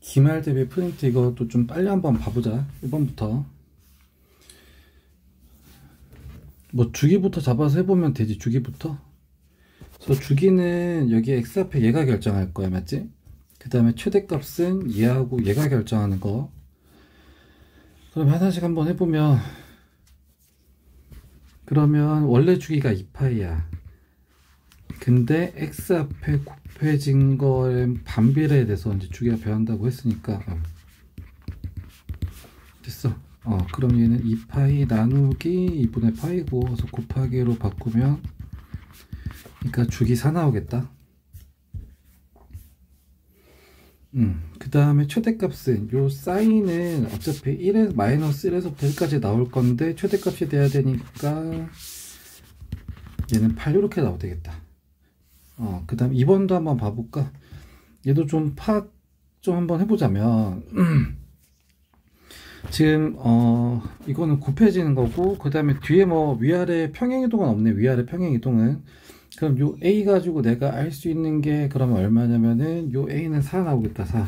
기말 대비 프린트 이것도 좀 빨리 한번 봐보자. 1번부터 뭐 주기부터 잡아서 해보면 되지. 주기부터. 그래서 주기는 여기 x 앞에 얘가 결정할 거야, 맞지? 그 다음에 최대값은 얘하고 얘가 결정하는 거. 그럼 하나씩 한번 해보면, 그러면 원래 주기가 2파이야. 근데 x 앞에 곱해진 거에 반비례에 대해서 이제 주기가 변한다고 했으니까 됐어. 그럼 얘는 2파이 나누기 2분의 파이고, 그래서 곱하기로 바꾸면 그러니까 주기 4 나오겠다. 그 다음에 최대값은 요 사인은 어차피 1에서 마이너스 1에서부터 1까지 나올 건데 최대값이 돼야 되니까 얘는 8 이렇게 나오면 되겠다. 그 다음 2번도 한번 봐볼까? 얘도 좀 파악 좀 한번 해보자면 지금 이거는 곱해지는 거고, 그 다음에 뒤에 뭐 위아래 평행이동은 없네. 위아래 평행이동은. 그럼 요 A 가지고 내가 알 수 있는 게 그러면 얼마냐면은 요 A는 4 나오겠다. 4.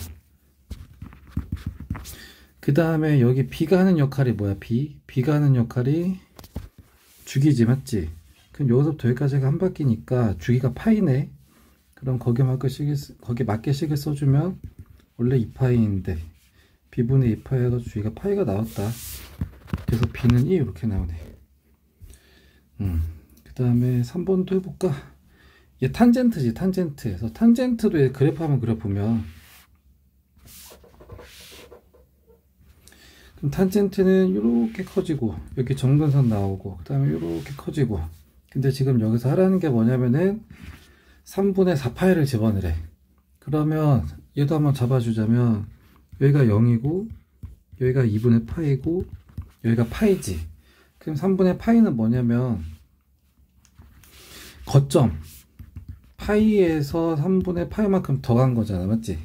그 다음에 여기 B가 하는 역할이 뭐야? B가 하는 역할이 주기지, 맞지? 그럼 여기서부터 여기까지가 한 바퀴니까 주기가 파이네. 그럼 거기 맞게 식을 써주면 원래 2파이인데 B분의 2파이가 주기가 파이가 나왔다. 그래서 B는 2 이렇게 나오네. 그 다음에 3번도 해볼까? 얘 탄젠트지, 탄젠트. 그래서 탄젠트도 그래프 한번 그려보면, 그럼 탄젠트는 이렇게 커지고 여기 정근선 나오고 그 다음에 이렇게 커지고, 근데 지금 여기서 하라는 게 뭐냐면은 3분의 4파이를 집어넣으래. 그러면 얘도 한번 잡아주자면 여기가 0이고 여기가 2분의 파이고 여기가 파이지. 그럼 3분의 파이는 뭐냐면 거점 파이에서 3분의 파이만큼 더 간 거잖아, 맞지?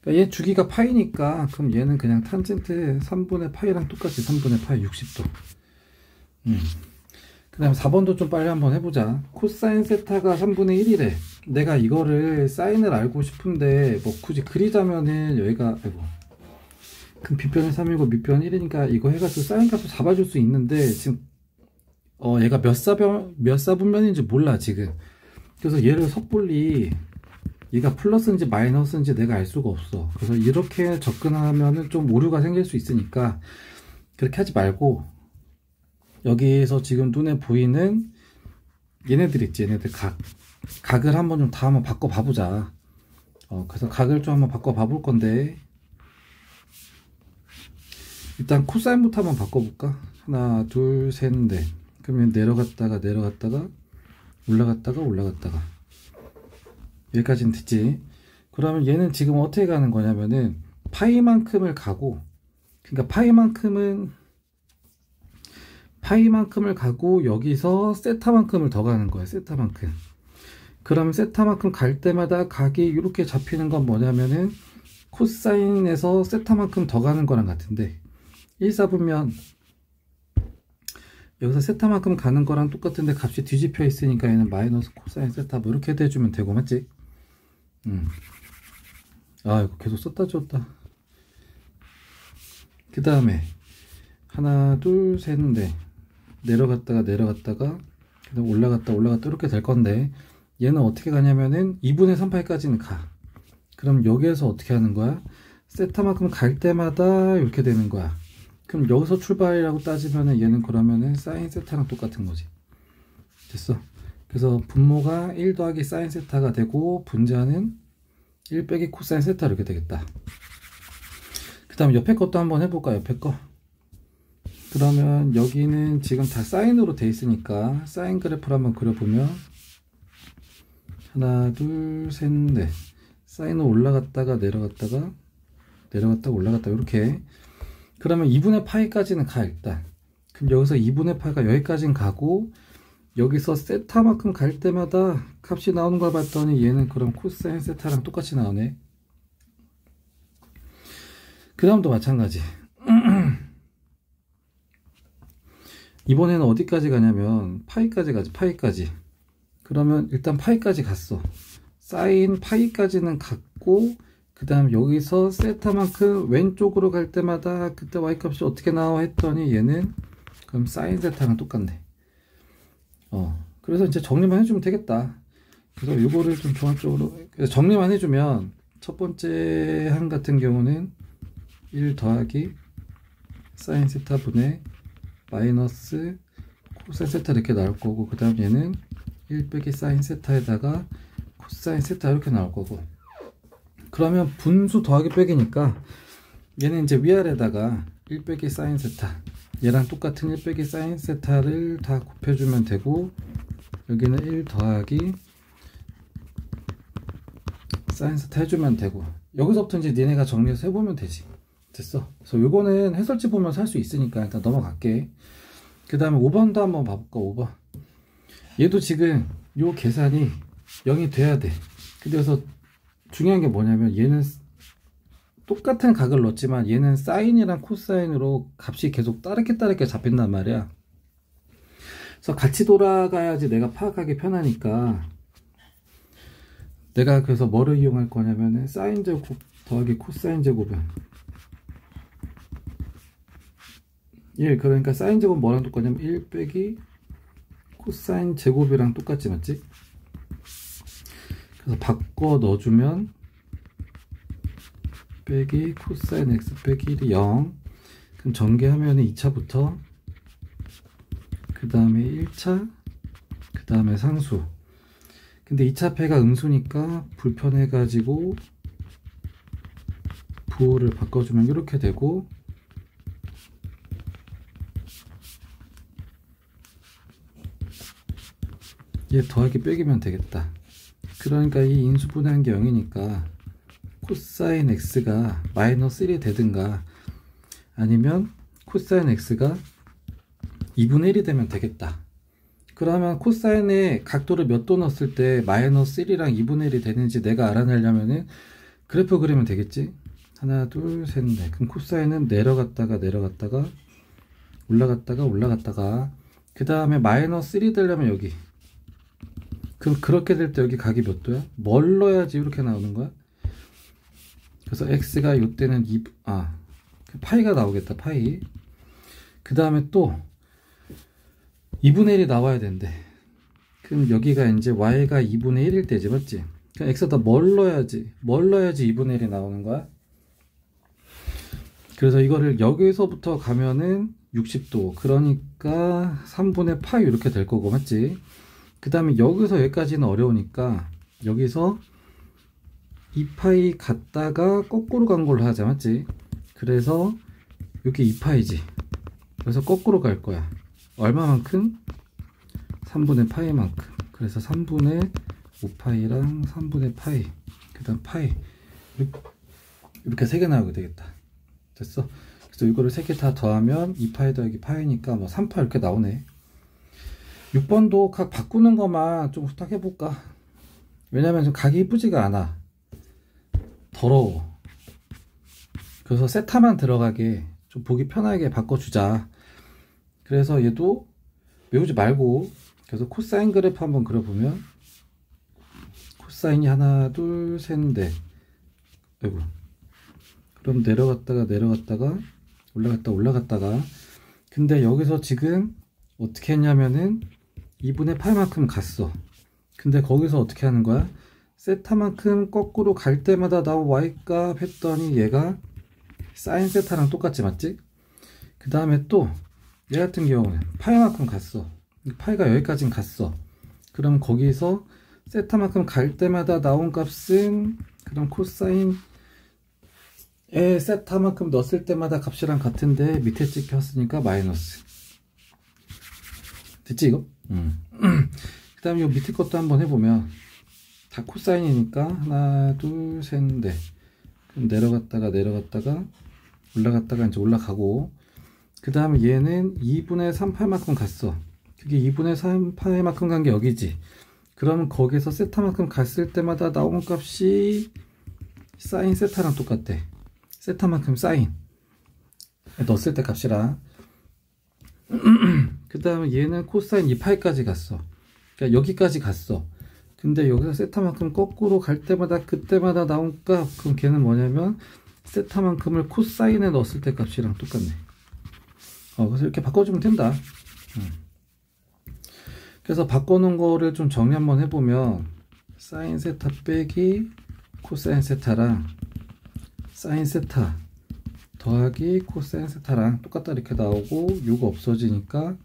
그러니까 얘 주기가 파이니까 그럼 얘는 그냥 탄젠트 3분의 파이랑 똑같이 3분의 파이 60도. 그 다음에 4번도 좀 빨리 한번 해보자. 코사인 세타가 3분의 1이래. 내가 이거를 사인을 알고 싶은데 뭐 굳이 그리자면은 여기가 그럼 B편이 3이고 밑편 1이니까 이거 해가지고 사인 값을 잡아줄 수 있는데 지금 얘가 몇 사분면인지 몰라 지금. 그래서 얘를 섣불리 얘가 플러스인지 마이너스인지 내가 알 수가 없어. 그래서 이렇게 접근하면은 좀 오류가 생길 수 있으니까 그렇게 하지 말고, 여기에서 지금 눈에 보이는 얘네들 있지, 얘네들 각을 한번 좀 다 한번 바꿔 봐보자. 그래서 각을 좀 한번 바꿔 봐볼 건데, 일단 코사인부터 한번 바꿔볼까? 하나 둘 셋 넷. 그러면 내려갔다가 올라갔다가 여기까지는 됐지. 그러면 얘는 지금 어떻게 가는 거냐면은 파이만큼을 가고, 그러니까 파이만큼을 가고 여기서 세타만큼을 더 가는 거야. 세타만큼. 그럼 세타만큼 갈 때마다 각이 이렇게 잡히는 건 뭐냐면은 코사인에서 세타만큼 더 가는 거랑 같은데, 1사분면 여기서 세타만큼 가는 거랑 똑같은데 값이 뒤집혀 있으니까 얘는 마이너스 코사인 세타 뭐 이렇게 대주면 되고, 맞지? 이거 계속 썼다 줬다. 그 다음에 하나 둘 셋 넷. 내려갔다가 그다음 올라갔다 이렇게 될 건데, 얘는 어떻게 가냐면은 2분의 3파이까지는 가. 그럼 여기에서 어떻게 하는 거야? 세타만큼 갈 때마다 이렇게 되는 거야. 그럼 여기서 출발이라고 따지면은 얘는 그러면은 사인 세타랑 똑같은 거지. 됐어. 그래서 분모가 1 더하기 사인 세타가 되고 분자는 1 빼기 코사인 세타 이렇게 되겠다. 그 다음 옆에 것도 한번 해볼까? 옆에 거. 그러면 여기는 지금 다 사인으로 돼 있으니까 사인 그래프를 한번 그려보면 하나 둘 셋 넷. 사인으로 올라갔다가 내려갔다가 올라갔다 이렇게. 그러면 2분의 파이까지는 가 일단. 그럼 여기서 2분의 파이가 여기까지는 가고, 여기서 세타만큼 갈 때마다 값이 나오는 걸 봤더니 얘는 그럼 코사인 세타랑 똑같이 나오네. 그 다음도 마찬가지. 이번에는 어디까지 가냐면 파이까지 가지. 파이까지. 그러면 일단 파이까지 갔어. 사인 파이까지는 갔고, 그 다음 여기서 세타만큼 왼쪽으로 갈 때마다 그때 y값이 어떻게 나와 했더니 얘는 그럼 사인 세타랑 똑같네. 그래서 이제 정리만 해주면 되겠다. 그래서 요거를 좀 종합적으로 정리만 해주면 첫 번째 항 같은 경우는 1 더하기 사인 세타 분의 마이너스 코사인 세타 이렇게 나올 거고, 그 다음 얘는 1 빼기 사인 세타에다가 코사인 세타 이렇게 나올 거고, 그러면 분수 더하기 빼기니까 얘는 이제 위아래다가 1 빼기 사인 세타, 얘랑 똑같은 1 빼기 사인 세타를 다 곱해주면 되고, 여기는 1 더하기 사인 세타 해주면 되고, 여기서부터 이제 니네가 정리해서 해보면 되지. 됐어. 그래서 요거는 해설지 보면서 할 수 있으니까 일단 넘어갈게. 그 다음에 5번도 한번 봐볼까. 5번 얘도 지금 요 계산이 0이 돼야 돼. 그래서 중요한 게 뭐냐면 얘는 똑같은 각을 넣었지만 얘는 사인이랑 코사인으로 값이 계속 따르게 잡힌단 말이야. 그래서 같이 돌아가야지 내가 파악하기 편하니까 내가 그래서 뭐를 이용할 거냐면은 사인 제곱 더하기 코사인 제곱은 1, 그러니까 사인 제곱 뭐랑 똑같냐면 1 빼기 코사인 제곱이랑 똑같지, 맞지? 그래서 바꿔 넣어주면 빼기 코사인 x 빼기 1이 0. 그럼 전개하면 2차부터 그 다음에 1차 그 다음에 상수. 근데 2차 패가 음수니까 불편해 가지고 부호를 바꿔주면 이렇게 되고, 얘 더하기 빼기면 되겠다. 그러니까 이 인수분해한 게 0이니까 코사인 x가 마이너스 1이 되든가 아니면 코사인 x가 2분의 1이 되면 되겠다. 그러면 코사인의 각도를 몇 도 넣었을 때 마이너스 1이랑 2분의 1이 되는지 내가 알아내려면은 그래프 그리면 되겠지. 하나 둘 셋 넷. 그럼 코사인은 내려갔다가 올라갔다가 그 다음에 마이너스 1이 되려면 여기, 그럼 그렇게 될 때 여기 각이 몇 도야? 뭘 넣어야지 이렇게 나오는 거야? 그래서 x가 요때는 파이가 나오겠다. 파이. 그 다음에 또 2분의 1이 나와야 된대. 그럼 여기가 이제 y가 2분의 1일 때지, 맞지? 그럼 x에다 뭘 넣어야지 2분의 1이 나오는 거야? 그래서 이거를 여기서부터 가면은 60도, 그러니까 3분의 파이 이렇게 될 거고, 맞지? 그 다음에 여기서 여기까지는 어려우니까 여기서 2파이 갔다가 거꾸로 간 걸로 하자, 맞지? 그래서 여기 2파이지. 그래서 거꾸로 갈 거야. 얼마만큼? 3분의 파이만큼. 그래서 3분의 5파이랑 3분의 파이, 그 다음 파이, 이렇게 3개 나오게 되겠다. 됐어? 그래서 이거를 3개 다 더하면 2파이 더하기 파이니까 뭐 3파 이렇게 나오네. 6번도 각 바꾸는 것만 좀 부탁해볼까? 왜냐면 좀 각이 이쁘지가 않아. 더러워. 그래서 세타만 들어가게 좀 보기 편하게 바꿔주자. 그래서 얘도 외우지 말고, 그래서 코사인 그래프 한번 그려보면 코사인이 하나 둘 셋 넷. 아이고. 그럼 내려갔다가 올라갔다가 근데 여기서 지금 어떻게 했냐면은 2분의 8만큼 갔어. 근데 거기서 어떻게 하는 거야? 세타만큼 거꾸로 갈 때마다 나온 y값 했더니 얘가 사인 세타랑 똑같지, 맞지? 그 다음에 또 얘 같은 경우는 파이만큼 갔어. 파이가 여기까지 갔어. 그럼 거기서 세타만큼 갈 때마다 나온 값은 그럼 코사인에 세타만큼 넣었을 때마다 값이랑 같은데 밑에 찍혔으니까 마이너스. 됐지 이거? 그 다음에 요 밑에 것도 한번 해보면 다 코사인이니까 하나 둘 셋 넷. 그럼 내려갔다가 올라갔다가 이제 올라가고, 그 다음에 얘는 2분의 3파이만큼 갔어. 그게 2분의 3파이만큼 간 게 여기지. 그러면 거기서 세타만큼 갔을 때마다 나온 값이 사인 세타랑 똑같대. 세타만큼 사인 넣었을 때 값이랑. 그 다음에 얘는 코사인 2파이까지 갔어. 그러니까 여기까지 갔어. 근데 여기서 세타만큼 거꾸로 갈 때마다 그때마다 나온 값, 그럼 걔는 뭐냐면 세타만큼을 코사인에 넣었을 때 값이랑 똑같네. 그래서 이렇게 바꿔주면 된다. 그래서 바꿔놓은 거를 좀 정리 한번 해보면 사인 세타 빼기 코사인 세타랑 사인 세타 더하기 코사인 세타랑 똑같다 이렇게 나오고, 요거 없어지니까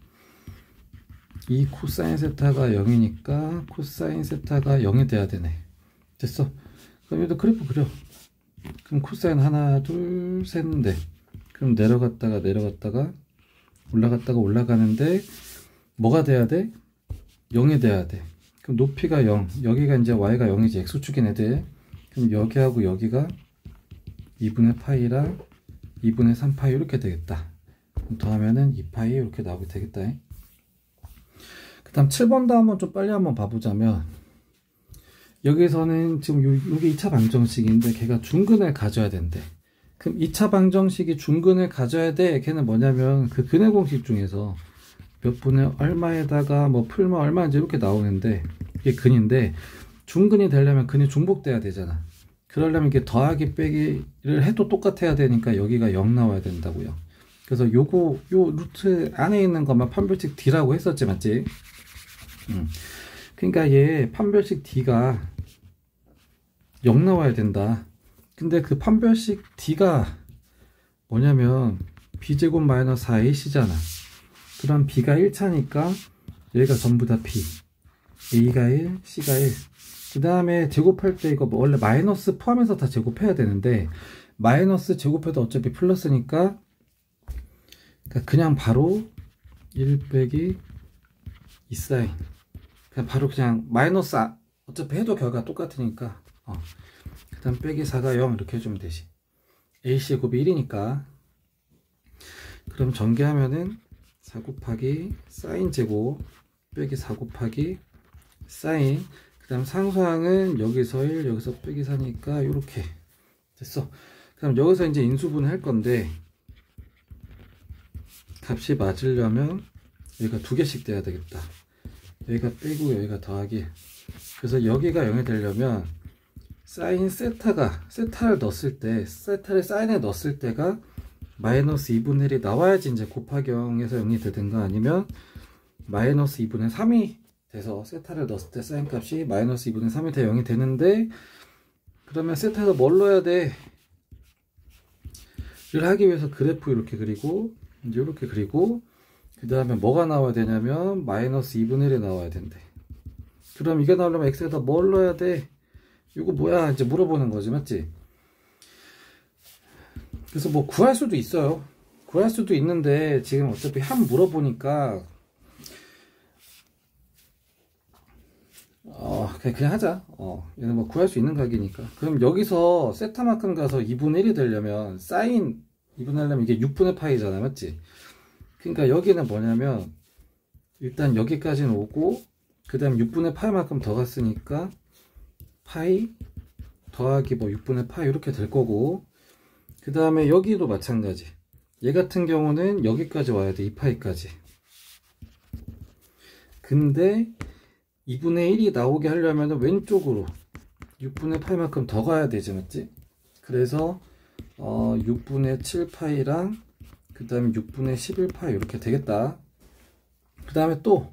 이 코사인 세타가 0이니까 코사인 세타가 0이 돼야 되네. 됐어. 그럼 여기도 그래프 그려. 그럼 코사인 하나 둘 셋 넷. 그럼 내려갔다가 내려갔다가 올라갔다가 올라가는데 뭐가 돼야 돼? 0이 돼야 돼. 그럼 높이가 0, 여기가 이제 y가 0이지, x축이네 돼. 그럼 여기하고 여기가 2분의 파이랑 2분의 3파이 이렇게 되겠다. 그럼 더하면은 2파이 이렇게 나오게 되겠다. 그 다음 7번도 한번 좀 빨리 한번 봐보자면, 여기서는 지금 요게 2차 방정식인데 걔가 중근을 가져야 된대. 그럼 2차 방정식이 중근을 가져야 돼. 걔는 뭐냐면 그 근의 공식 중에서 몇 분의 얼마에다가 뭐 풀면 얼마인지 이렇게 나오는데, 이게 근인데 중근이 되려면 근이 중복돼야 되잖아. 그러려면 이게 더하기 빼기를 해도 똑같아야 되니까 여기가 0 나와야 된다고요. 그래서 요 루트 안에 있는 것만 판별식 D라고 했었지, 맞지? 그러니까 얘 판별식 D가 0 나와야 된다. 근데 그 판별식 D가 뭐냐면 B제곱 마이너스 4AC잖아. 그럼 B가 1차니까 얘가 전부 다 B. A가 1, C가 1. 그 다음에 제곱할 때 이거 원래 마이너스 포함해서 다 제곱해야 되는데, 마이너스 제곱해도 어차피 플러스니까 그냥 바로 1 빼기 2사인. 그냥 바로 그냥 마이너스 어차피 해도 결과가 똑같으니까 그 다음 빼기 4가 0 이렇게 해주면 되지. A제곱이 1이니까. 그럼 전개하면은 4 곱하기 사인 제곱 빼기 4 곱하기 사인, 그 다음 상수항은 여기서 1 여기서 빼기 4니까 이렇게 됐어. 그럼 여기서 이제 인수분해 할 건데, 값이 맞으려면 여기가 두 개씩 돼야 되겠다. 여기가 빼고 여기가 더하기. 그래서 여기가 0이 되려면 사인 세타를 넣었을 때, 세타를 사인에 넣었을 때가 마이너스 2분의 1이 나와야지 이제 곱하기 0에서 0이 되든가, 아니면 마이너스 2분의 3이 돼서 세타를 넣었을 때 사인 값이 마이너스 2분의 3이 돼 0이 되는데, 그러면 세타에서 뭘 넣어야 돼? 를 하기 위해서 그래프 이렇게 그리고 이제 이렇게 그리고, 그 다음에 뭐가 나와야 되냐면 마이너스 2분의 1이 나와야 된대. 그럼 이게 나오려면 x에다 뭘 넣어야 돼? 이거 뭐야? 이제 물어보는 거지, 맞지? 그래서 뭐 구할 수도 있어요. 구할 수도 있는데 지금 어차피 한 물어보니까 그냥 하자. 얘는 뭐 구할 수 있는 각이니까. 그럼 여기서 세타만큼 가서 2분의 1이 되려면 사인 2분의 1 하려면 이게 6분의 파이잖아, 맞지? 그러니까 여기는 뭐냐면 일단 여기까지는 오고, 그 다음 6분의 파이만큼 더 갔으니까 파이 더하기 뭐 6분의 파이 이렇게 될 거고, 그 다음에 여기도 마찬가지. 얘 같은 경우는 여기까지 와야 돼, 2파이까지. 근데 2분의 1이 나오게 하려면 왼쪽으로 6분의 파이만큼 더 가야 되지, 맞지? 그래서 6분의 7파이랑 그 다음에 6분의 11파이 이렇게 되겠다. 그 다음에 또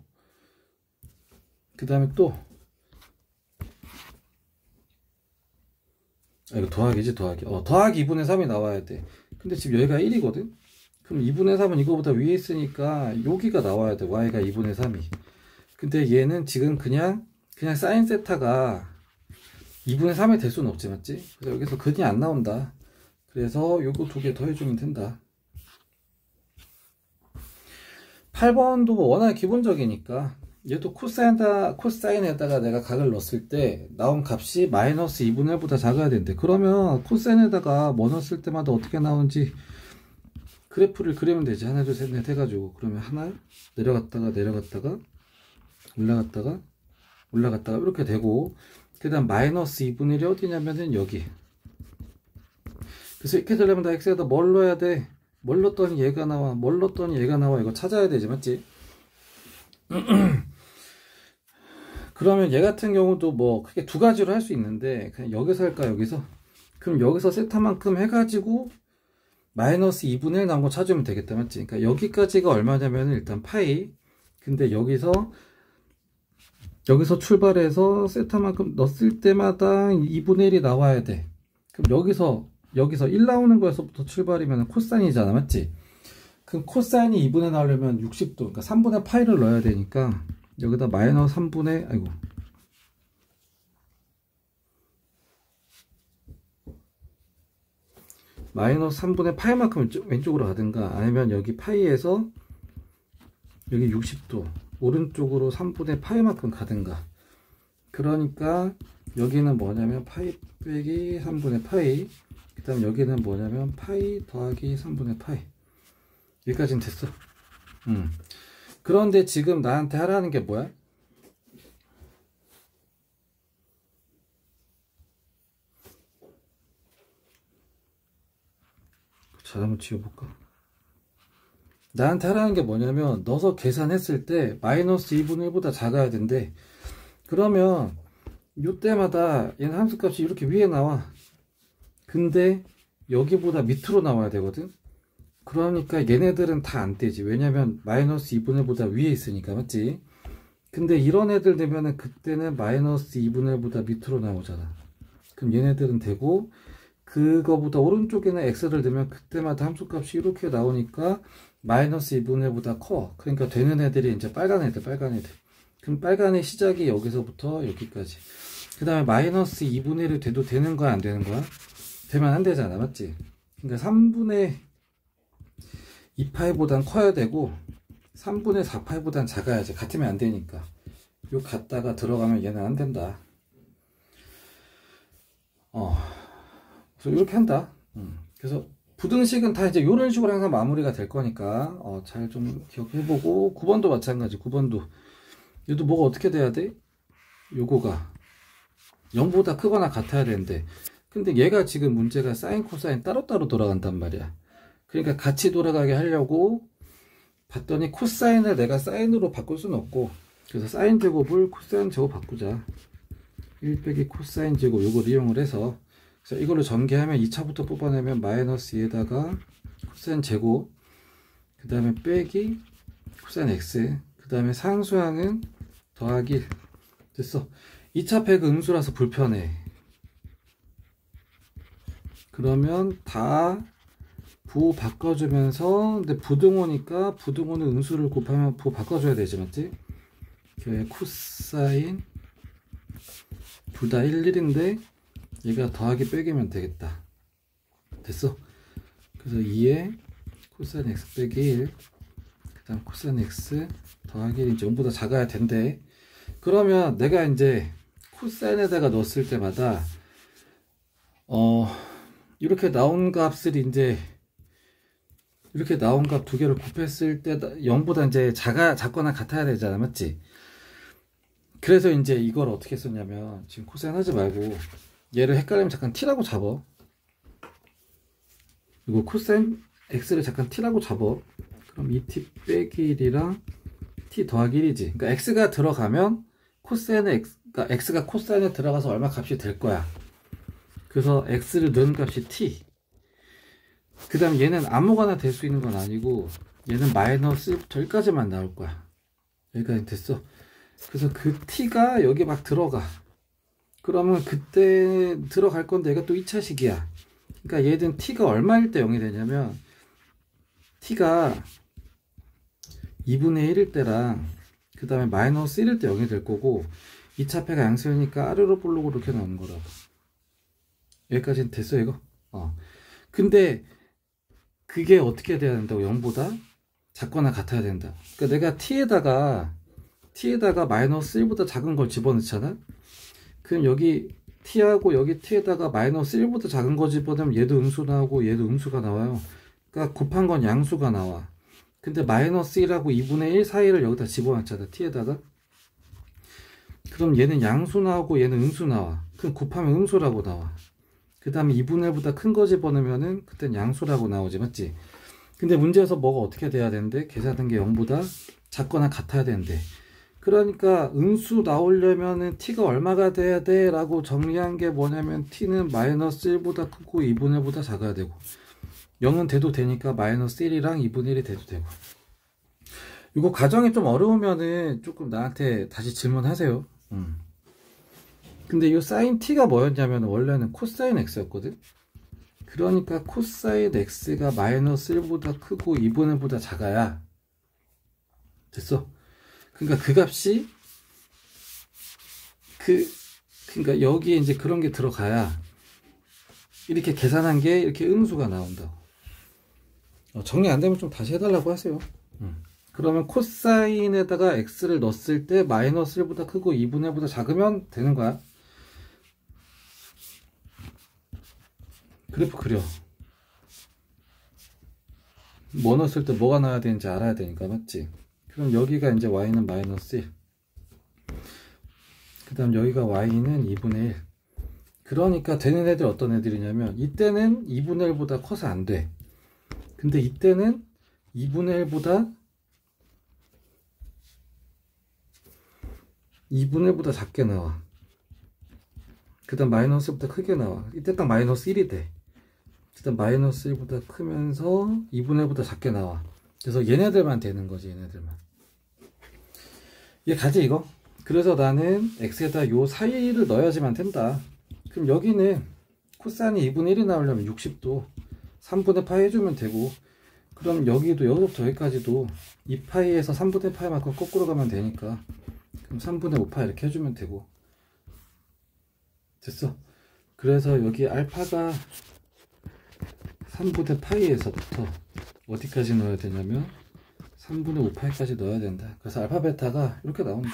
이거 더하기지, 더하기. 더하기 2분의 3이 나와야 돼. 근데 지금 여기가 1이거든? 그럼 2분의 3은 이거보다 위에 있으니까 여기가 나와야 돼. y가 2분의 3이. 근데 얘는 지금 그냥 사인 세타가 2분의 3이 될 수는 없지, 맞지? 그래서 여기서 근이 안 나온다. 그래서 요거 두 개 더 해주면 된다. 8번도 워낙 기본적이니까 얘도 코사인에다가 내가 각을 넣었을 때 나온 값이 마이너스 2분의 1보다 작아야 되는데, 그러면 코사인에다가 뭐 넣었을 때마다 어떻게 나오는지 그래프를 그리면 되지. 하나 둘 셋 넷 해가지고. 그러면 하나 내려갔다가 올라갔다가 이렇게 되고, 그 다음 마이너스 2분의 1이 어디냐면은 여기. 그래서 이렇게 되려면 다 x에다 뭘 넣어야 돼? 뭘 넣었더니 얘가 나와, 뭘 넣었더니 얘가 나와. 이거 찾아야 되지, 맞지? 그러면 얘 같은 경우도 뭐 크게 두 가지로 할 수 있는데 그냥 여기서 할까 여기서? 그럼 여기서 세타만큼 해가지고 마이너스 2분의 1 나온 거 찾으면 되겠다 맞지? 그러니까 여기까지가 얼마냐면 일단 파이, 근데 여기서 출발해서 세타만큼 넣었을 때마다 2분의 1이 나와야 돼. 그럼 여기서 1 나오는 거에서부터 출발이면 코사인이잖아 맞지? 그럼 코사인이 2분의 나오려면 60도, 그러니까 3분의 파이를 넣어야 되니까 여기다 마이너스 3분의, 아이고, 마이너스 3분의 파이만큼 왼쪽으로 가든가, 아니면 여기 파이에서 여기 60도 오른쪽으로 3분의 파이만큼 가든가. 그러니까 여기는 뭐냐면 파이 빼기 3분의 파이, 그 다음 여기는 뭐냐면 파이 더하기 3분의 파이. 여기까지는 됐어. 그런데 지금 나한테 하라는 게 뭐야? 자, 한번 지워볼까? 나한테 하라는 게 뭐냐면 넣어서 계산했을 때 마이너스 2분의 1보다 작아야 된대. 그러면 이때마다 얘는 함수값이 이렇게 위에 나와. 근데 여기보다 밑으로 나와야 되거든. 그러니까 얘네들은 다 안 떼지. 왜냐면 마이너스 2분의 1보다 위에 있으니까 맞지? 근데 이런 애들 되면은 그때는 마이너스 2분의 1보다 밑으로 나오잖아. 그럼 얘네들은 되고, 그거보다 오른쪽에는 x를 넣으면 그때마다 함수값이 이렇게 나오니까 마이너스 2분의 1보다 커. 그러니까 되는 애들이 이제 빨간 애들. 그럼 빨간의 시작이 여기서부터 여기까지. 그 다음에 마이너스 2분의 1이 돼도 되는 거야 안 되는 거야? 되면 안 되잖아 맞지? 그러니까 3분의 2파이보단 커야 되고 3분의 4파이보단 작아야지. 같으면 안 되니까. 요 갖다가 들어가면 얘는 안 된다. 그래서 이렇게 한다. 그래서 부등식은 다 이제 이런 식으로 항상 마무리가 될 거니까 잘 좀 기억해보고, 9번도 마찬가지. 9번도 얘도 뭐가 어떻게 돼야 돼? 요거가 0보다 크거나 같아야 되는데, 근데 얘가 지금 문제가 사인 코사인 따로따로 돌아간단 말이야. 그러니까 같이 돌아가게 하려고 봤더니 코사인을 내가 사인으로 바꿀 수는 없고, 그래서 사인 제곱을 코사인 제곱 바꾸자. 1 빼기 코사인 제곱 요걸 이용을 해서, 그래서 이거를 전개하면 2차부터 뽑아내면 마이너스 2에다가 코사인 제곱, 그 다음에 빼기 코사인 x, 그 다음에 상수항은 더하기 1. 됐어. 2차 팩 음수라서 불편해. 그러면 다 부 바꿔주면서, 근데 부등호니까 부등호는 음수를 곱하면 부 바꿔줘야 되지 맞지? 코사인 둘 다 1, 1인데 얘가 더하기 빼기면 되겠다. 됐어. 그래서 2에 코사인 x 빼기 1, 그 다음 코사인 x 더하기 1이 0보다 작아야 된대. 그러면 내가 이제 코사인에다가 넣었을 때마다 이렇게 나온 값을 이제 이렇게 나온 값 두 개를 곱했을 때 0보다 이제 작거나 같아야 되잖아 맞지? 그래서 이제 이걸 어떻게 썼냐면, 지금 코사인 하지 말고 얘를 헷갈리면 잠깐 t라고 잡어. 이거 코사인 x를 잠깐 t라고 잡어. 그럼 2t 빼기 1이랑 t 더하기 1이지. 그러니까 x가 들어가면 그러니까 x가 코사인에 들어가서 얼마 값이 될 거야. 그래서 x를 넣은 값이 t. 그 다음 얘는 아무거나 될 수 있는 건 아니고, 얘는 마이너스 1부터 1까지만 나올 거야. 여기까지 됐어. 그래서 그 t가 여기 막 들어가. 그러면 그때 들어갈 건데 얘가 또 2차식이야. 그러니까 얘는 t가 얼마일 때 0이 되냐면, t가 2분의 1일 때랑 그 다음에 마이너스 1일 때 0이 될 거고, 2차 패가 양수니까 아래로 볼록으로 이렇게 나오는 거라고. 여기까지는 됐어 이거? 근데 그게 어떻게 돼야 된다고? 0보다 작거나 같아야 된다. 그러니까 내가 t에다가 마이너스 1보다 작은 걸 집어넣잖아? 그럼 여기 t하고 여기 t에다가 마이너스 1보다 작은 거 집어넣으면 얘도 음수 나오고 얘도 음수가 나와요. 그러니까 곱한 건 양수가 나와. 근데 마이너스 1하고 2분의 1 사이를 여기다 집어넣잖아 t에다가. 그럼 얘는 양수 나오고 얘는 음수 나와. 그럼 곱하면 음수라고 나와. 그 다음에 2분의 1보다 큰 거 집어넣으면은 그땐 양수라고 나오지 맞지? 근데 문제에서 뭐가 어떻게 돼야 되는데, 계산한 게 0보다 작거나 같아야 되는데, 그러니까 음수 나오려면은 t가 얼마가 돼야 돼 라고 정리한 게 뭐냐면 t는 마이너스 1보다 크고 2분의 1보다 작아야 되고 0은 돼도 되니까 마이너스 1이랑 2분의 1이 돼도 되고. 이거 가정이 좀 어려우면은 조금 나한테 다시 질문하세요. 근데 이 사인 t가 뭐였냐면 원래는 코사인 x였거든. 그러니까 코사인 x가 마이너스 1보다 크고 2분의 1보다 작아야 됐어. 그러니까 그 값이 그러니까 여기에 이제 그런 게 들어가야 이렇게 계산한 게 이렇게 음수가 나온다고. 정리 안 되면 좀 다시 해달라고 하세요. 그러면 코사인에다가 x를 넣었을 때 마이너스 1보다 크고 2분의 1보다 작으면 되는 거야. 그래프 그려. 뭐 넣었을 때 뭐가 나와야 되는지 알아야 되니까, 맞지? 그럼 여기가 이제 y는 마이너스 1. 그 다음 여기가 y는 2분의 1. 그러니까 되는 애들 어떤 애들이냐면 이때는 2분의 1보다 커서 안 돼. 근데 이때는 2분의 1보다 작게 나와. 그 다음 마이너스 1보다 크게 나와. 이때 딱 마이너스 1이 돼. 그 다음 마이너스 1보다 크면서 2분의 1보다 작게 나와. 그래서 얘네들만 되는 거지, 얘네들만. 얘 가지, 이거? 그래서 나는 x에다 요 사이를 넣어야지만 된다. 그럼 여기는 코사인이 2분의 1이 나오려면 60도 3분의 파이 해주면 되고, 그럼 여기도 여기부터 여기까지도 2파이에서 3분의 파이만큼 거꾸로 가면 되니까 그럼 3분의 5파이 이렇게 해주면 되고. 됐어. 그래서 여기 알파가 3분의 파이에서부터 어디까지 넣어야 되냐면 3분의 5파이까지 넣어야 된다. 그래서 알파 베타가 이렇게 나온다.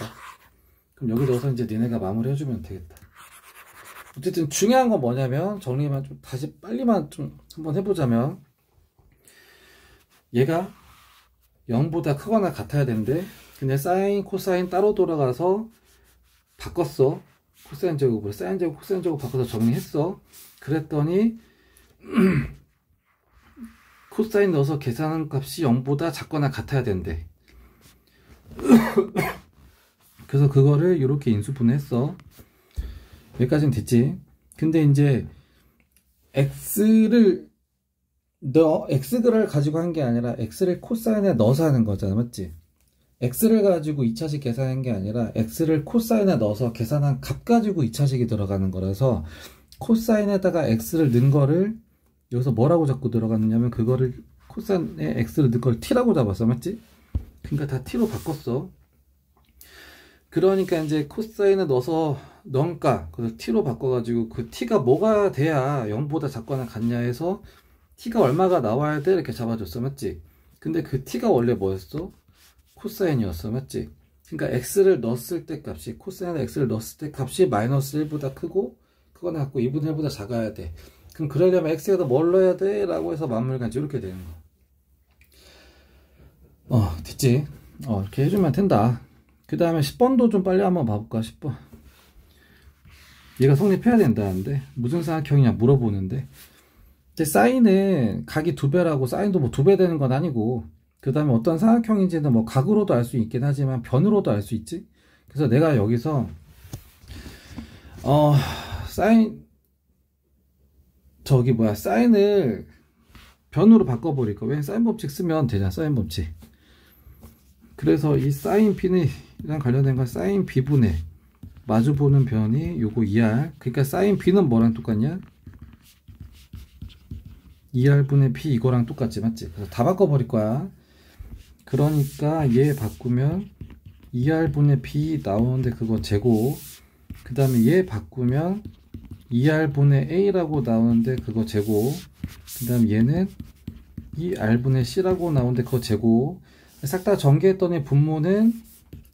그럼 여기 넣어서 이제 니네가 마무리 해주면 되겠다. 어쨌든 중요한 건 뭐냐면, 정리만 좀 다시 빨리만 좀 한번 해보자면, 얘가 0보다 크거나 같아야 되는데 근데 사인 코사인 따로 돌아가서 바꿨어. 코사인 제곱으로 사인 제곱 코사인 제곱 바꿔서 정리했어. 그랬더니 코사인 넣어서 계산한 값이 0보다 작거나 같아야 된대. 그래서 그거를 이렇게 인수분해했어. 여기까지는 됐지. 근데 이제 x를 가지고 한 게 아니라 x를 코사인에 넣어서 하는 거잖아, 맞지? x를 가지고 2차식 계산한 게 아니라 x를 코사인에 넣어서 계산한 값 가지고 2차식이 들어가는 거라서 코사인에다가 x를 넣은 거를 여기서 뭐라고 자꾸 들어갔느냐면 그거를 코사인에 x를 넣은 걸 t라고 잡았어, 맞지? 그러니까 다 t로 바꿨어. 그러니까 이제 코사인에 넣어서 넣은가 그래서 t로 바꿔가지고 그 t가 뭐가 돼야 0보다 작거나 같냐 해서 t가 얼마가 나와야 돼 이렇게 잡아줬어, 맞지? 근데 그 t가 원래 뭐였어? 코사인이었어, 맞지? 그러니까 x를 넣었을 때 값이 코사인에 x를 넣었을 때 값이 마이너스 1보다 크거나 같고 2분의 1보다 작아야 돼. 그럼 그러려면 x에다 뭘 넣어야 돼? 라고 해서 만물간지 이렇게 되는 거. 됐지? 이렇게 해주면 된다. 그 다음에 10번도 좀 빨리 한번 봐볼까? 10번. 얘가 성립해야 된다는데 무슨 삼각형이냐 물어보는데, 근데 사인은 각이 2배라고 사인도 뭐 2배 되는 건 아니고, 그 다음에 어떤 삼각형인지는 뭐 각으로도 알 수 있긴 하지만 변으로도 알 수 있지. 그래서 내가 여기서 사인을 변으로 바꿔버릴까. 왜냐면 사인 법칙 쓰면 되잖아, 사인 법칙. 그래서 이 사인 b랑 관련된 건 사인 b분의 마주보는 변이 요거 2r. 그러니까 사인 b는 뭐랑 똑같냐? 2r분의 b 이거랑 똑같지, 맞지? 그래서 다 바꿔버릴 거야. 그러니까 얘 바꾸면 2r분의 b 나오는데 그거 제곱, 그 다음에 얘 바꾸면 2r분의 a라고 나오는데 그거 제곱, 그 다음 얘는 2r분의 c라고 나오는데 그거 제곱. 싹 다 전개했더니 분모는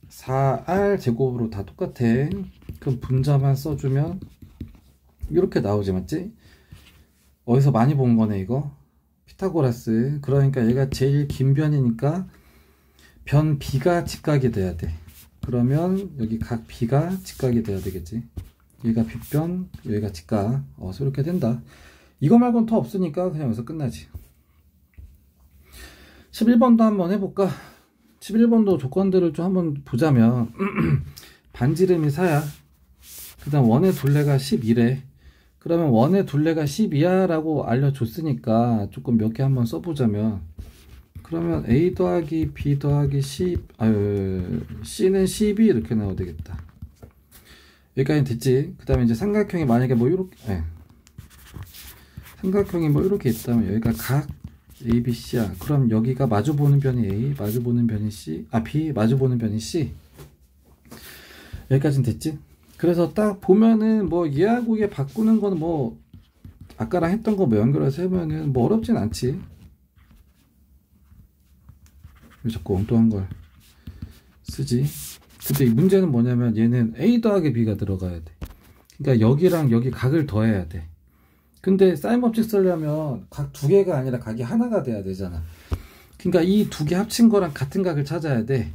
4r 제곱으로 다 똑같아. 그럼 분자만 써주면 이렇게 나오지, 맞지? 어디서 많이 본 거네 이거. 피타고라스. 그러니까 얘가 제일 긴 변이니까 변 b가 직각이 돼야 돼. 그러면 여기 각 b가 직각이 돼야 되겠지. 얘가 빗변, 여기가 직각. 이렇게 된다. 이거 말고는 더 없으니까 그냥 여기서 끝나지. 11번도 한번 해볼까? 11번도 조건들을 좀 한번 보자면 반지름이 4야. 그 다음 원의 둘레가 12래. 그러면 원의 둘레가 12야 라고 알려줬으니까 조금 몇 개 한번 써보자면, 그러면 A 더하기 B 더하기 C, C는 12 이렇게 나와야 되겠다. 여기까지 됐지. 그 다음에 이제 삼각형이 만약에 뭐 이렇게, 삼각형이 뭐 이렇게 있다면 여기가 각 ABC야. 그럼 여기가 마주보는 변이 A, 마주보는 변이 C, B, 마주보는 변이 C. 여기까지는 됐지. 그래서 딱 보면은 뭐 얘하고 얘 바꾸는 거는 뭐 아까랑 했던 거 뭐 연결해서 해보면은 뭐 어렵진 않지. 왜 자꾸 엉뚱한 걸 쓰지? 근데 이 문제는 뭐냐면 얘는 A 더하기 B가 들어가야 돼. 그러니까 여기랑 여기 각을 더해야 돼. 근데 사인 법칙 쓰려면 각 두 개가 아니라 각이 하나가 돼야 되잖아. 그러니까 이 두 개 합친 거랑 같은 각을 찾아야 돼.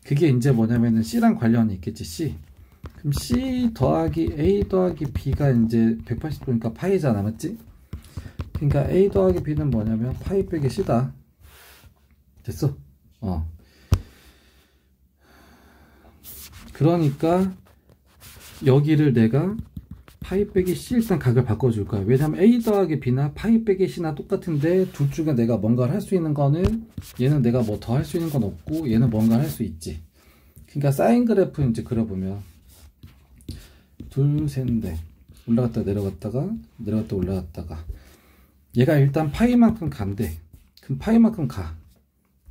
그게 이제 뭐냐면은 C랑 관련이 있겠지. C. 그럼 C 더하기 A 더하기 B가 이제 180도니까 파이잖아, 맞지? 그러니까 A 더하기 B는 뭐냐면 파이 빼기 C다. 됐어? 그러니까 여기를 내가 파이 빼기 C 일단 각을 바꿔줄 거야. 왜냐면 A 더하기 B나 파이 빼기 C나 똑같은데 둘 중에 내가 뭔가를 할 수 있는 거는, 얘는 내가 뭐 더 할 수 있는 건 없고 얘는 뭔가를 할 수 있지. 그러니까 사인 그래프 이제 그려보면 둘, 셋, 넷 올라갔다 내려갔다가 내려갔다 올라갔다가 얘가 일단 파이만큼 간대. 그럼 파이만큼 가.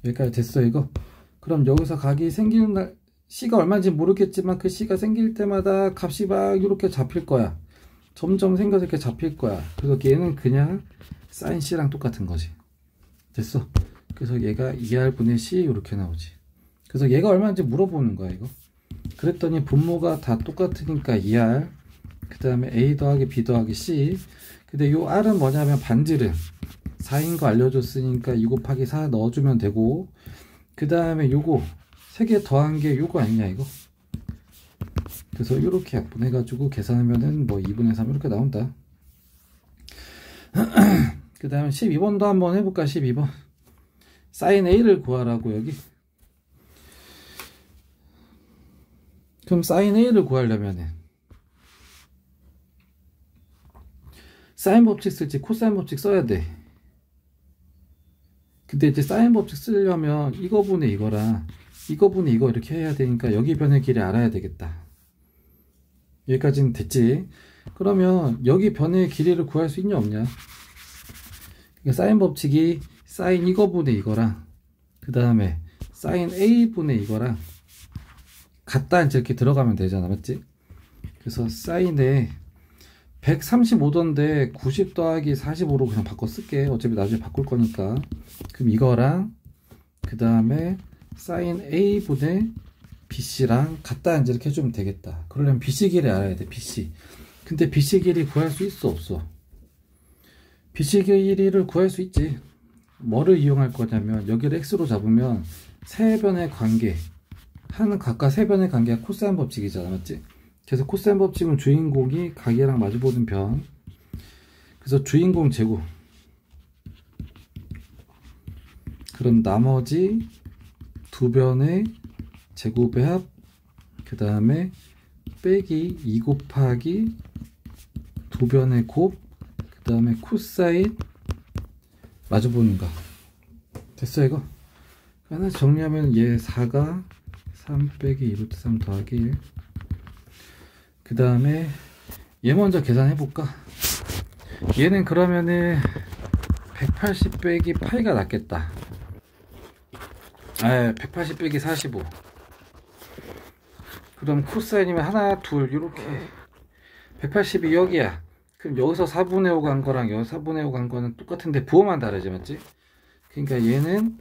여기까지 됐어 이거. 그럼 여기서 각이 생기는 날 C가 얼마인지 모르겠지만 그 C가 생길 때마다 값이 막 이렇게 잡힐 거야. 점점 생겨서 이렇게 잡힐 거야. 그래서 얘는 그냥 사인 C랑 똑같은 거지. 됐어. 그래서 얘가 2R분의 C 이렇게 나오지. 그래서 얘가 얼마인지 물어보는 거야 이거. 그랬더니 분모가 다 똑같으니까 2R, 그 다음에 A 더하기 B 더하기 C. 근데 요 R은 뭐냐면 반지름 4인 거 알려줬으니까 2 곱하기 4 넣어주면 되고, 그 다음에 요거 3개 더한 게 요거 아니냐 이거. 그래서 이렇게 약분해가지고 계산하면은 뭐 2분의 3 이렇게 나온다. 그 다음에 12번도 한번 해볼까. 12번 사인 A를 구하라고. 여기 그럼 사인 A를 구하려면은 사인 법칙 쓸지 코사인 법칙 써야 돼. 근데 이제 사인 법칙 쓰려면 이거분의 이거랑 이거분의 이거 이렇게 해야 되니까 여기 변의 길이 알아야 되겠다. 여기까지는 됐지. 그러면 여기 변의 길이를 구할 수 있냐 없냐. 그러니까 사인 법칙이 사인 이거분의 이거랑 그 다음에 사인 A분의 이거랑 같다 이제 이렇게 들어가면 되잖아, 맞지? 그래서 사인에 135도인데 90 더하기 45로 그냥 바꿔 쓸게. 어차피 나중에 바꿀 거니까. 그럼 이거랑 그 다음에 사인 A분의 BC랑 같다 이제 이렇게 해주면 되겠다. 그러려면 BC 길이 알아야 돼. BC. 근데 BC 길이 구할 수 있어 없어? BC 길이를 구할 수 있지. 뭐를 이용할 거냐면 여기를 X로 잡으면 세 변의 관계, 하는 각과 세 변의 관계가 코사인 법칙이잖아, 맞지? 그래서 코사인 법칙은 주인공이 각이랑 마주보는 변. 그래서 주인공 제곱. 그럼 나머지 두 변의 제곱의 합, 그 다음에 빼기 2 곱하기 두 변의 곱, 그 다음에 코사인 마주보는 거. 됐어 이거? 하나 정리하면 얘 4가 3 빼기 2루트 3 더하기 1. 그 다음에 얘 먼저 계산해 볼까? 얘는 그러면은 180 빼기 파이가 낫겠다. 180 빼기 45. 그럼 코사인이면 하나 둘 이렇게 180이 여기야. 그럼 여기서 4분의 5 간 거랑 여기 4분의 5 간 거는 똑같은데 부호만 다르지, 맞지? 그러니까 얘는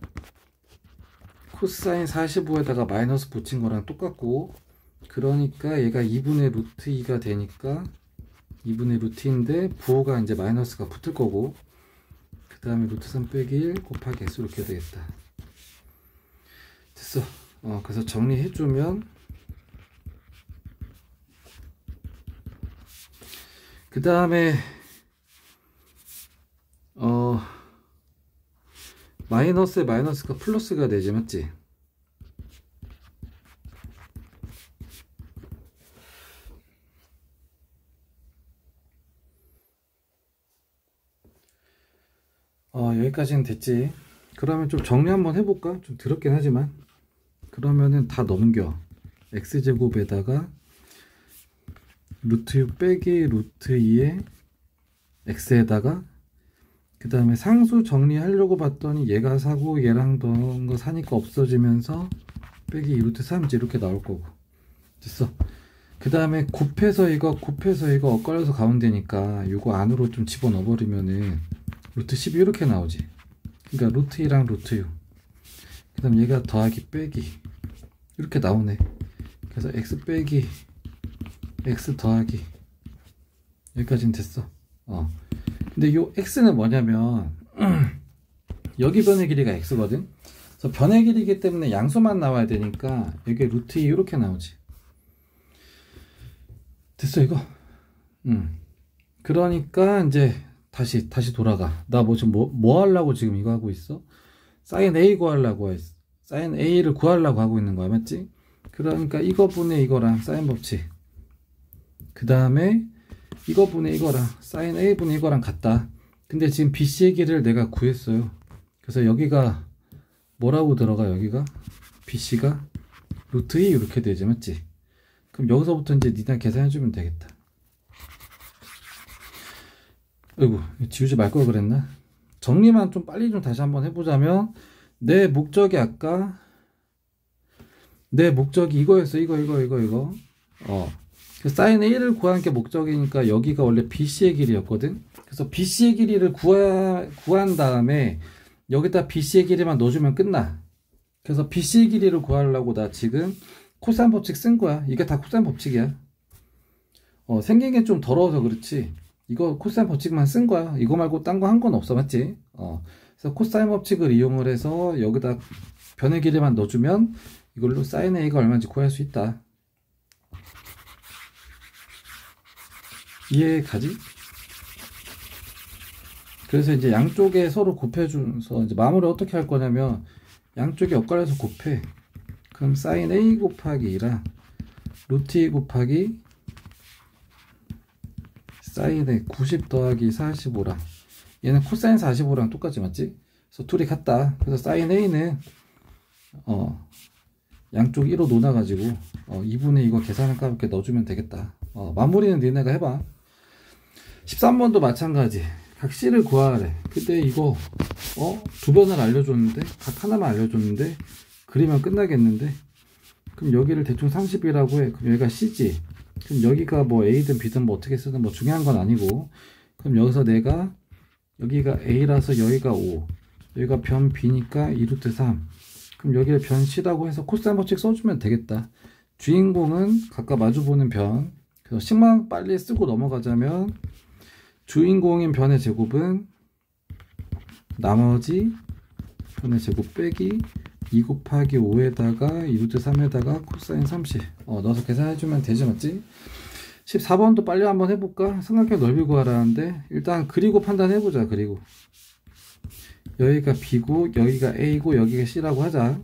코사인 45에다가 마이너스 붙인 거랑 똑같고, 그러니까 얘가 2분의 루트 2가 되니까 2분의 루트 2인데 부호가 이제 마이너스가 붙을 거고, 그 다음에 루트 3 빼기 1 곱하기 x 이렇게 되겠다. 됐어. 그래서 정리해주면 그 다음에 마이너스에 마이너스가 플러스가 되지, 맞지? 여기까지는 됐지. 그러면 좀 정리 한번 해볼까? 좀 더럽긴 하지만. 그러면은 다 넘겨. x제곱에다가 루트 6 빼기 루트 2에 x에다가 그 다음에 상수 정리하려고 봤더니 얘가 사고 얘랑 던 거 사니까 없어지면서 빼기 2 루트 3 이렇게 나올 거고. 됐어. 그 다음에 곱해서 이거 엇갈려서 가운데니까 이거 안으로 좀 집어넣어 버리면은 루트 12 이렇게 나오지. 그러니까 루트 2랑 루트 6, 그 다음 얘가 더하기 빼기 이렇게 나오네. 그래서 x 빼기 x 더하기 여기까지는 됐어. 근데 요 x는 뭐냐면 여기 변의 길이가 x거든. 그래서 변의 길이기 때문에 양수만 나와야 되니까 여기 루트 2 이렇게 나오지. 됐어 이거. 그러니까 이제 다시 돌아가. 나 지금 뭐 하려고 지금 이거 하고 있어? 사인 A 구하려고 했어. 사인 A를 구하려고 하고 있는 거야, 맞지? 그러니까 이거 분의 이거랑 사인 법칙, 그 다음에 이거 분의 이거랑 사인 A 분의 이거랑 같다. 근데 지금 BC의 길이를 내가 구했어요. 그래서 여기가 뭐라고 들어가? 여기가 BC가 루트 2 이렇게 되지, 맞지? 그럼 여기서부터 이제 니네 계산해주면 되겠다. 아이고, 지우지 말 걸 그랬나? 정리만 좀 빨리 좀 다시 한번 해보자면, 내 목적이 이거였어. 이거. 사인 A를 구하는 게 목적이니까 여기가 원래 BC의 길이였거든. 그래서 BC의 길이를 구한 다음에 여기다 BC의 길이만 넣어주면 끝나. 그래서 BC의 길이를 구하려고 나 지금 코사인 법칙 쓴 거야. 이게 다 코사인 법칙이야. 생긴 게 좀 더러워서 그렇지. 이거 코사인 법칙만 쓴 거야. 이거 말고 딴 거 한 건 없어, 맞지? 그래서 코사인 법칙을 이용을 해서 여기다 변의 길이만 넣어주면 이걸로 사인 A가 얼마인지 구할 수 있다. 이해 가지? 그래서 이제 양쪽에 서로 곱해주면서 이제 마무리 어떻게 할 거냐면 양쪽에 엇갈려서 곱해. 그럼 사인 A 곱하기 2랑 루트 2 곱하기 사인의 90 더하기 45랑 얘는 코사인 45랑 똑같지, 맞지? 그래서 둘이 같다. 그래서 사인 A는 양쪽 1로 놓아가지고 2분의 이거 계산을 까볍게 넣어주면 되겠다. 마무리는 니네가 해봐. 13번도 마찬가지. 각 C를 구하래. 근데 이거 두 변을 알려줬는데 각 하나만 알려줬는데 그리면 끝나겠는데. 그럼 여기를 대충 30이라고 해. 그럼 여기가 C지. 그럼 여기가 뭐 A든 B든 뭐 어떻게 쓰든 뭐 중요한 건 아니고, 그럼 여기서 내가 여기가 A라서 여기가 5, 여기가 변 B니까 2루트 3, 그럼 여기를 변 C라고 해서 코사인 법칙 써주면 되겠다. 주인공은 각각 마주보는 변. 그래서 식만 빨리 쓰고 넘어가자면 주인공인 변의 제곱은 나머지 변의 제곱 빼기 2 곱하기 5에다가 2루트 3에다가 코사인 30 넣어서 계산해주면 되지, 맞지? 14번도 빨리 한번 해볼까? 삼각형 넓이 구하라는데 일단 그리고 판단해보자. 그리고 여기가 B고 여기가 A고 여기가 C라고 하자.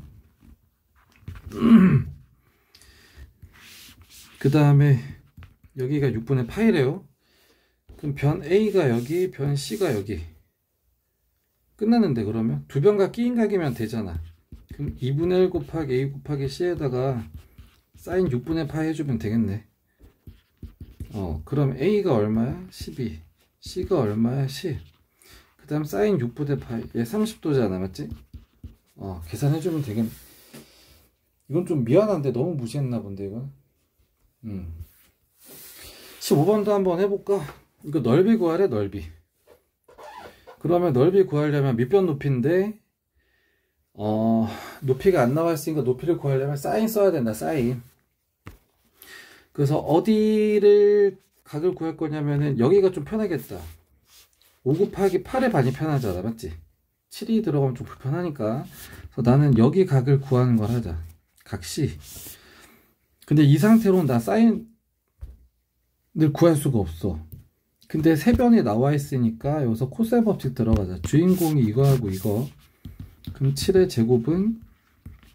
그 다음에 여기가 6분의 파이래요. 그럼 변 A가 여기, 변 C가 여기. 끝났는데 그러면 두 변과 끼인각이면 되잖아. 그럼 2분의 1 곱하기 A 곱하기 C에다가 사인 6분의 파이 해주면 되겠네. 그럼 A가 얼마야? 12. C가 얼마야? 10. 그 다음 사인 6분의 파이. 얘 30도잖아, 맞지? 계산해주면 되겠네. 이건 좀 미안한데 너무 무시했나 본데, 이건. 15번도 한번 해볼까? 이거 넓이 구하래, 넓이. 그러면 넓이 구하려면 밑변 높이인데 높이가 안 나와 있으니까 높이를 구하려면 사인 써야 된다. 사인. 그래서 어디를 각을 구할 거냐면은 여기가 좀 편하겠다. 5 곱하기 8의 반이 편하잖아, 맞지? 7이 들어가면 좀 불편하니까. 그래서 나는 여기 각을 구하는 걸 하자. 각 C. 근데 이 상태로는 나 사인을 구할 수가 없어. 근데 세 변이 나와 있으니까 여기서 코사인 법칙 들어가자. 주인공이 이거하고 이거. 그럼 7의 제곱은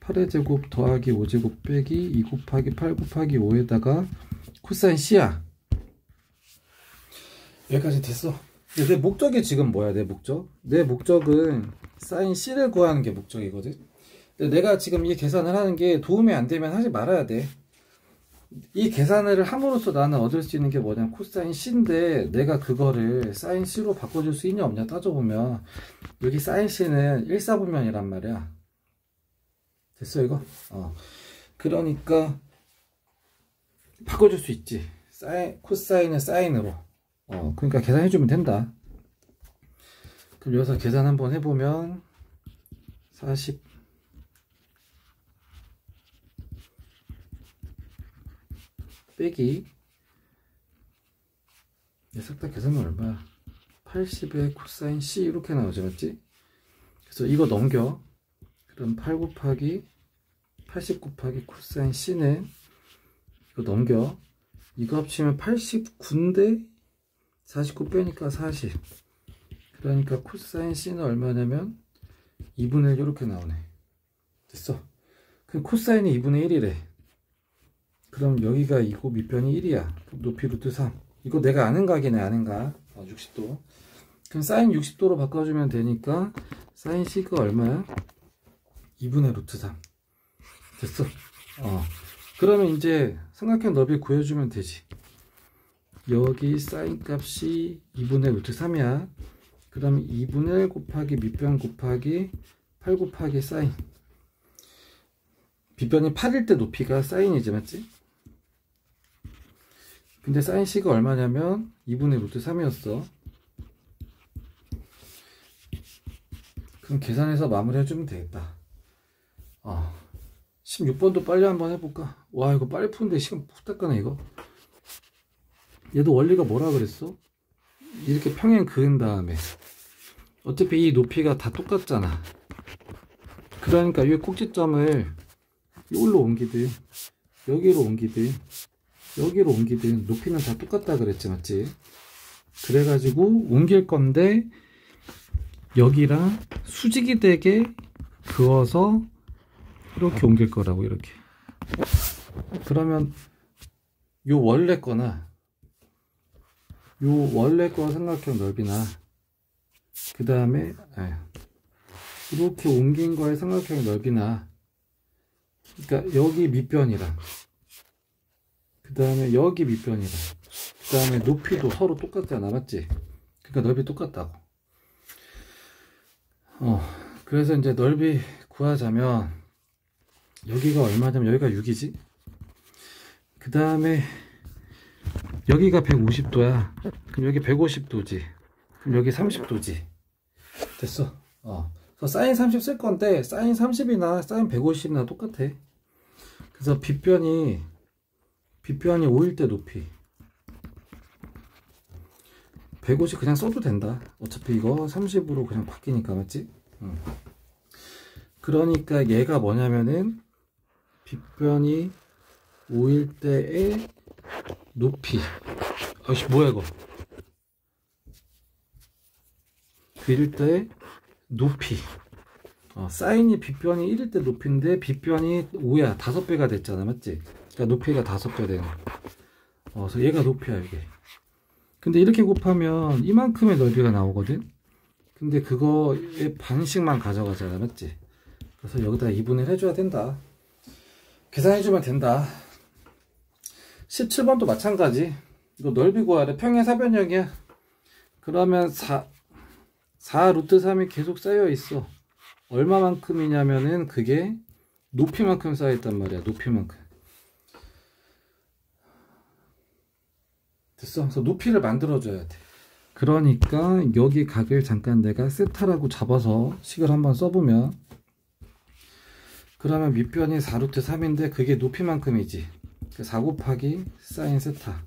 8의 제곱 더하기 5제곱 빼기 2 곱하기 8 곱하기 5에다가 코사인 C야. 여기까지 됐어. 근데 내 목적이 지금 뭐야? 내 목적? 내 목적은 사인 C를 구하는 게 목적이거든. 근데 내가 지금 이 계산을 하는 게 도움이 안 되면 하지 말아야 돼. 이 계산을 함으로써 나는 얻을 수 있는 게 뭐냐면 코사인 C인데, 내가 그거를 사인 C로 바꿔줄 수 있냐 없냐 따져보면 여기 사인 C는 일사분면이란 말이야. 됐어 이거? 그러니까 바꿔줄 수 있지. 코사인을 사인으로. 그러니까 계산해주면 된다. 그럼 여기서 계산 한번 해보면 40 빼기 싹 다 계산은 얼마야? 80의 코사인 C 이렇게 나오지, 맞지? 그래서 이거 넘겨. 그럼 8 곱하기 80 곱하기 코사인 C는 이거 넘겨. 이거 합치면 89인데 49 빼니까 40. 그러니까 코사인 C는 얼마냐면 2분의 1 이렇게 나오네. 됐어. 그럼 코사인이 2분의 1이래. 그럼 여기가 2고 밑변이 1이야. 높이 루트 3. 이거 내가 아는 각이네, 아는 각. 60도. 그럼 사인 60도로 바꿔주면 되니까 사인 C가 얼마야? 2분의 루트 3. 됐어. 그러면 이제 삼각형 너비 구해주면 되지. 여기 사인 값이 2분의 루트 3이야. 그럼 2분의 1 곱하기 밑변 곱하기 8 곱하기 사인. 밑변이 8일 때 높이가 사인이지, 맞지? 근데 사인 C가 얼마냐면 2분의 루트 3이었어. 그럼 계산해서 마무리 해주면 되겠다. 16번도 빨리 한번 해볼까? 와, 이거 빨리 푸는데 시간 후딱 가네 이거. 얘도 원리가 뭐라 그랬어? 이렇게 평행 그은 다음에 어차피 이 높이가 다 똑같잖아. 그러니까 이 꼭지점을 이걸로 옮기든 여기로 옮기든 여기로 옮기든 높이는 다 똑같다 그랬지, 맞지? 그래가지고 옮길 건데 여기랑 수직이 되게 그어서 이렇게 옮길 거라고, 이렇게. 그러면 요 원래 거나 요 원래 거 삼각형 넓이나 그 다음에 이렇게 옮긴 거의 삼각형 넓이나, 그러니까 여기 밑변이랑 그 다음에 여기 밑변이랑 그 다음에 높이도 서로 똑같잖아, 맞지? 그러니까 넓이 똑같다고. 그래서 이제 넓이 구하자면 여기가 얼마냐면 여기가 6이지. 그 다음에 여기가 150도야. 그럼 여기 150도지. 그럼 여기 30도지. 됐어. 그래서 사인 30 쓸 건데 사인 30이나 사인 150이나 똑같아. 그래서 빗변이 5일 때 높이 150 그냥 써도 된다. 어차피 이거 30으로 그냥 바뀌니까, 맞지? 그러니까 얘가 뭐냐면은 빗변이 5일 때의 높이. 아이씨, 뭐야 이거. 그 1일 때의 높이. 사인이 빗변이 1일 때 높이인데 빗변이 5야. 5배가 됐잖아, 맞지? 그러니까 높이가 5배 되는. 그래서 얘가 높이야, 이게. 근데 이렇게 곱하면 이만큼의 넓이가 나오거든. 근데 그거의 반씩만 가져가잖아, 맞지? 그래서 여기다 2분의 1 해줘야 된다. 계산해주면 된다. 17번도 마찬가지. 이거 넓이 구하래. 평행 사변형이야. 그러면 4 루트 3이 계속 쌓여 있어. 얼마만큼이냐면은 그게 높이만큼 쌓여 있단 말이야. 높이만큼. 됐어? 그래서 높이를 만들어줘야 돼. 그러니까 여기 각을 잠깐 내가 세타라고 잡아서 식을 한번 써보면, 그러면 밑변이 4루트 3인데 그게 높이만큼이지. 4 곱하기 사인 세타.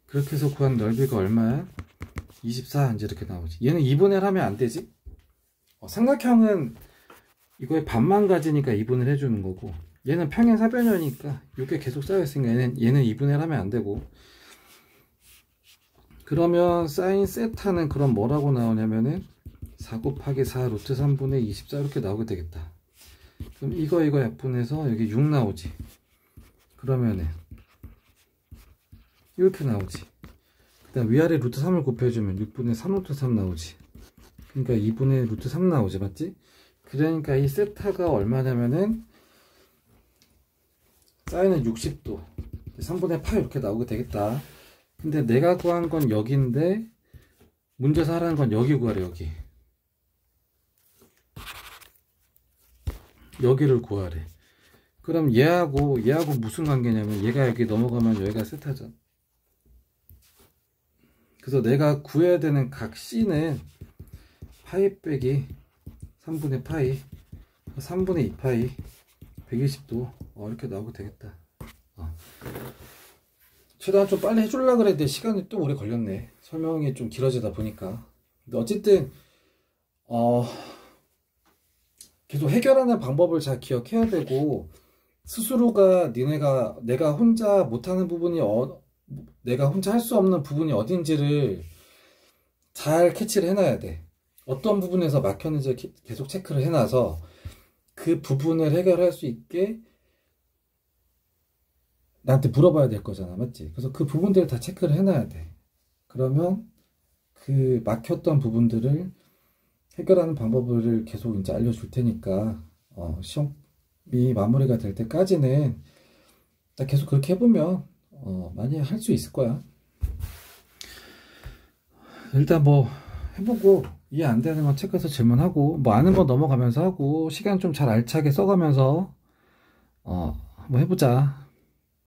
그렇게 해서 구한 넓이가 얼마야? 24. 이제 이렇게 나오지. 얘는 2분의 1 하면 안 되지? 삼각형은 이거의 반만 가지니까 2분의 1 해주는 거고, 얘는 평행 사변형이니까 이게 계속 쌓여있으니까 얘는 2분의 1 하면 안 되고. 그러면 사인 세타는 그럼 뭐라고 나오냐면은 4 곱하기 4 루트 3분의 24 이렇게 나오게 되겠다. 그럼 이거 약분해서 여기 6 나오지. 그러면은 이렇게 나오지. 일단 위아래 루트 3을 곱해주면 6분의 3 루트 3 나오지. 그러니까 2분의 루트 3 나오지, 맞지? 그러니까 이 세타가 얼마냐면은 사인은 60도 3분의 8 이렇게 나오게 되겠다. 근데 내가 구한 건 여기인데 문제에서 하라는 건 여기 구하래. 여기를 구하래. 그럼 얘하고 무슨 관계냐면 얘가 여기 넘어가면 여기가 세타잖아. 그래서 내가 구해야 되는 각 C는 파이 빼기 3분의 파이 3분의 2파이 120도 이렇게 나오게 되겠다. 최대한 좀 빨리 해주려고 그랬는데 시간이 또 오래 걸렸네. 설명이 좀 길어지다 보니까. 근데 어쨌든 계속 해결하는 방법을 잘 기억해야 되고, 스스로가 내가 혼자 못하는 부분이 내가 혼자 할 수 없는 부분이 어딘지를 잘 캐치를 해놔야 돼. 어떤 부분에서 막혔는지 계속 체크를 해놔서 그 부분을 해결할 수 있게 나한테 물어봐야 될 거잖아, 맞지? 그래서 그 부분들을 다 체크를 해놔야 돼. 그러면 그 막혔던 부분들을 해결하는 방법을 계속 이제 알려줄 테니까 시험이 마무리가 될 때까지는 계속 그렇게 해보면 많이 할 수 있을 거야. 일단 뭐 해보고 이해 안 되는 건 체크해서 질문하고, 뭐 아는 건 넘어가면서 하고, 시간 좀 잘 알차게 써가면서 한번 해보자.